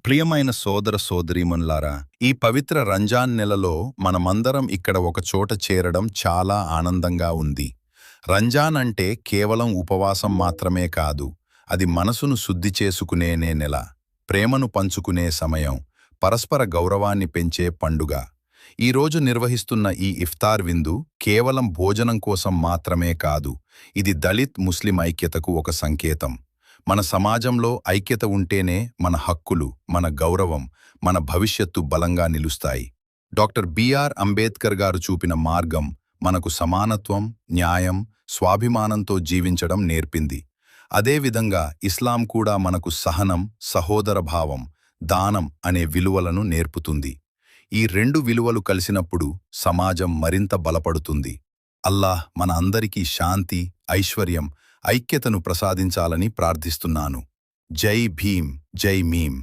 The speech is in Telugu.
ప్రియమైన సోదర సోదరీమణులారా, ఈ పవిత్ర రంజాన్ నెలలో మనమందరం ఇక్కడ ఒక చోట చేరడం చాలా ఆనందంగా ఉంది. రంజాన్ అంటే కేవలం ఉపవాసం మాత్రమే కాదు, అది మనసును శుద్ధి చేసుకునే నెల, ప్రేమను పంచుకునే సమయం, పరస్పర గౌరవాన్ని పెంచే పండుగ. ఈరోజు నిర్వహిస్తున్న ఈ ఇఫ్తార్ విందు కేవలం భోజనం కోసం మాత్రమే కాదు, ఇది దళిత్ ముస్లిం ఐక్యతకు ఒక సంకేతం. మన సమాజంలో ఐక్యత ఉంటేనే మన హక్కులు, మన గౌరవం, మన భవిష్యత్తు బలంగా నిలుస్తాయి. డాక్టర్ బిఆర్ అంబేద్కర్ గారు చూపిన మార్గం మనకు సమానత్వం, న్యాయం, స్వాభిమానంతో జీవించడం నేర్పింది. అదేవిధంగా ఇస్లాం కూడా మనకు సహనం, సహోదరభావం, దానం అనే విలువలను నేర్పుతుంది. ఈ రెండు విలువలు కలిసినప్పుడు సమాజం మరింత బలపడుతుంది. అల్లాహ్ మన అందరికీ శాంతి, ఐశ్వర్యం, ఐక్యతను ప్రసాదించాలని ప్రార్థిస్తున్నాను. జై భీమ్, జై మీమ్.